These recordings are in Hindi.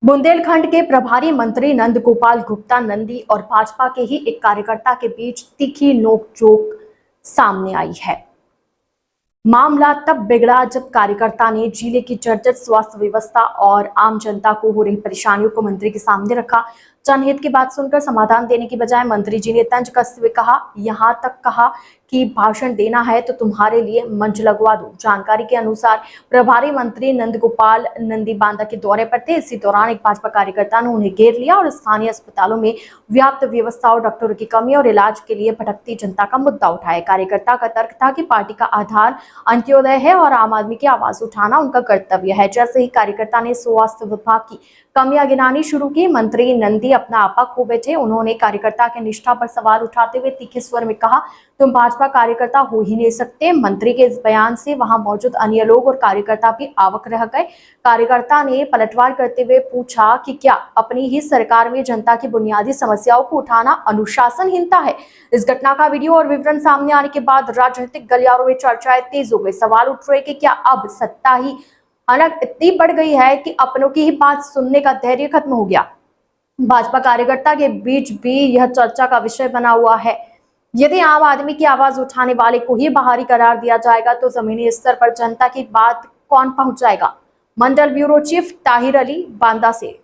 बुंदेलखंड के प्रभारी मंत्री नंद गोपाल गुप्ता नंदी और भाजपा के ही एक कार्यकर्ता के बीच तीखी नोकझोंक सामने आई है। मामला तब बिगड़ा जब कार्यकर्ता ने जिले की जर्जर स्वास्थ्य व्यवस्था और आम जनता को हो रही परेशानियों को मंत्री के सामने रखा। जनहित की बात सुनकर समाधान देने की बजाय मंत्री जी ने तंज कसते हुए कहा, यहाँ तक कहा कि भाषण देना है तो तुम्हारे लिए मंच लगवा दूं। जानकारी के अनुसार प्रभारी मंत्री नंद गोपाल नंदी बांदा के दौरे पर थे। इसी दौरान एक भाजपा कार्यकर्ता ने उन्हें घेर लिया और स्थानीय अस्पतालों में व्याप्त व्यवस्थाओं, डॉक्टरों की कमी और इलाज के लिए भटकती जनता का मुद्दा उठाया। कार्यकर्ता का तर्क था कि पार्टी का आधार अंत्योदय है और आम आदमी की आवाज उठाना उनका कर्तव्य है। जैसे ही कार्यकर्ता ने स्वास्थ्य विभाग की कमियां गिनानी शुरू की, मंत्री नंदी अपना आपा खो बैठे। उन्होंने कार्यकर्ता की निष्ठा पर सवाल उठाते हुए तीखे स्वर में कहा, तुम भाजपा कार्यकर्ता हो ही नहीं सकते। मंत्री के इस बयान से वहां मौजूद अन्य लोग और कार्यकर्ता भी अवाक रह गए। कार्यकर्ता ने पलटवार करते हुए पूछा कि क्या अपनी ही सरकार में जनता की बुनियादी समस्याओं को उठाना अनुशासनहीनता है। इस घटना का वीडियो और विवरण सामने आने के बाद राजनीतिक गलियारों में चर्चाएं तेज हो गई। सवाल उठ रहे कि क्या अब सत्ता ही अनग इतनी बढ़ गई है कि अपनों की ही बात सुनने का धैर्य खत्म हो गया। भाजपा कार्यकर्ता के बीच भी यह चर्चा का विषय बना हुआ है। यदि आम आदमी की आवाज उठाने वाले को ही बाहरी करार दिया जाएगा तो जमीनी स्तर पर जनता की बात कौन पहुंचाएगा। मंडल ब्यूरो चीफ ताहिर अली बांदा से।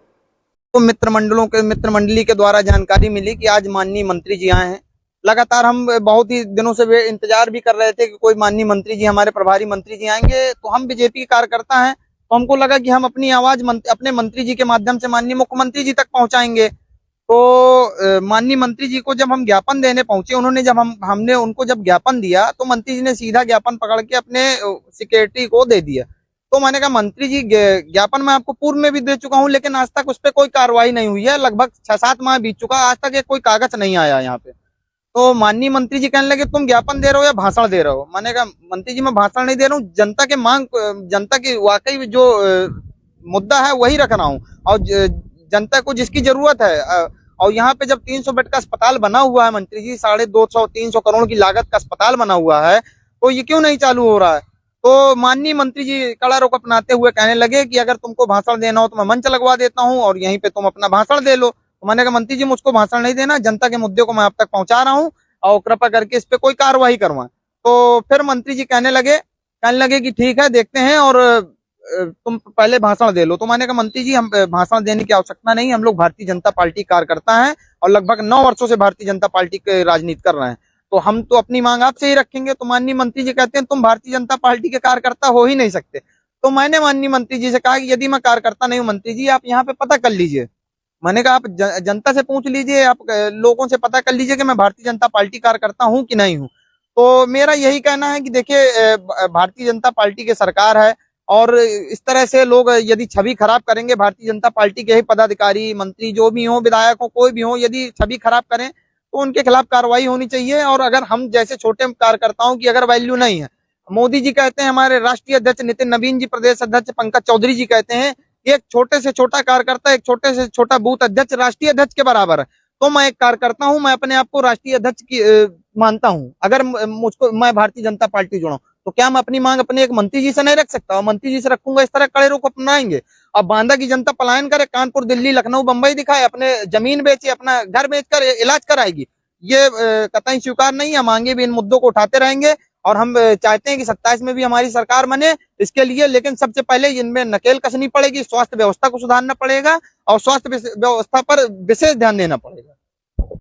तो मित्र मंडली के द्वारा जानकारी मिली कि आज माननीय मंत्री जी आए हैं। लगातार हम बहुत ही दिनों से इंतजार भी कर रहे थे कि कोई माननीय मंत्री जी, हमारे प्रभारी मंत्री जी आएंगे। तो हम बीजेपी के कार्यकर्ता हैं, तो हमको लगा कि हम अपनी आवाज अपने मंत्री जी के माध्यम से माननीय मुख्यमंत्री जी तक पहुंचाएंगे। तो माननीय मंत्री जी को जब हम ज्ञापन देने पहुंचे, उन्होंने जब हमने उनको जब ज्ञापन दिया तो मंत्री जी ने सीधा ज्ञापन पकड़ के अपने सेक्रेटरी को दे दिया। तो मैंने कहा, मंत्री जी ज्ञापन मैं आपको पूर्व में भी दे चुका हूं, लेकिन आज तक उस पर कोई कार्रवाई नहीं हुई है। लगभग 6-7 माह बीत चुका, आज तक कोई कागज नहीं आया यहाँ पे। तो माननीय मंत्री जी कहने लगे, तुम ज्ञापन दे रहे हो या भाषण दे रहे हो। मैंने कहा, मंत्री जी मैं भाषण नहीं दे रहा हूँ, जनता के मांग, जनता की वाकई जो मुद्दा है वही रख रहा हूँ और जनता को जिसकी जरूरत है। और यहाँ पे जब 300 बेड का अस्पताल बना हुआ है मंत्री जी, 250-300 करोड़ की लागत का अस्पताल बना हुआ है, तो ये क्यों नहीं चालू हो रहा है। तो माननीय मंत्री जी कड़ा रुख अपनाते हुए कहने लगे कि अगर तुमको भाषण देना हो तो मैं मंच लगवा देता हूँ और यहीं पे तुम अपना भाषण दे लो। तो मैंने कहा, मंत्री जी मुझको भाषण नहीं देना, जनता के मुद्दे को मैं अब तक पहुंचा रहा हूँ और कृपा करके इस पे कोई कार्रवाई करवाएं। तो फिर मंत्री जी कहने लगे कि ठीक है, देखते हैं और तुम पहले भाषण दे लो। तो मैंने कहा, मंत्री जी हम भाषण देने की आवश्यकता नहीं, हम लोग भारतीय जनता पार्टी कार्यकर्ता हैं और लगभग 9 वर्षों से भारतीय जनता पार्टी के राजनीति कर रहे हैं, तो हम तो अपनी मांग आपसे ही रखेंगे। तो माननीय मंत्री जी कहते हैं, तुम भारतीय जनता पार्टी के कार्यकर्ता हो ही नहीं सकते। तो मैंने माननीय मंत्री जी से कहा कि यदि मैं कार्यकर्ता नहीं हूँ मंत्री जी, आप यहाँ पे पता कर लीजिए। मैंने कहा, आप जनता से पूछ लीजिए, आप लोगों से पता कर लीजिए कि मैं भारतीय जनता पार्टी कार्यकर्ता हूँ कि नहीं हूँ। तो मेरा यही कहना है कि देखिए, भारतीय जनता पार्टी की सरकार है और इस तरह से लोग यदि छवि खराब करेंगे, भारतीय जनता पार्टी के ही पदाधिकारी, मंत्री जो भी हो, विधायक हो, कोई भी हो, यदि छवि खराब करें तो उनके खिलाफ कार्रवाई होनी चाहिए। और अगर हम जैसे छोटे कार्यकर्ताओं की अगर वैल्यू नहीं है, मोदी जी कहते हैं, हमारे राष्ट्रीय अध्यक्ष नितिन नवीन जी, प्रदेश अध्यक्ष पंकज चौधरी जी कहते हैं, एक छोटे से छोटा कार्यकर्ता, एक छोटे से छोटा बूथ अध्यक्ष राष्ट्रीय अध्यक्ष के बराबर है। तो मैं एक कार्यकर्ता हूं, मैं अपने आप को राष्ट्रीय अध्यक्ष की मानता हूं। अगर मुझको, मैं भारतीय जनता पार्टी जुड़ा, तो क्या मैं अपनी मांग अपने एक मंत्री जी से नहीं रख सकता। और मंत्री जी से रखूंगा, इस तरह कड़े रुख अपनाएंगे। अब बांदा की जनता पलायन करे, कानपुर, दिल्ली, लखनऊ, बंबई दिखाए, अपने जमीन बेचे, अपना घर बेचकर इलाज कराएगी, ये कतई स्वीकार नहीं है। हम आगे भी इन मुद्दों को उठाते रहेंगे और हम चाहते हैं कि 27 में भी हमारी सरकार बने इसके लिए, लेकिन सबसे पहले इनमें नकेल कसनी पड़ेगी, स्वास्थ्य व्यवस्था को सुधारना पड़ेगा और स्वास्थ्य व्यवस्था पर विशेष ध्यान देना पड़ेगा।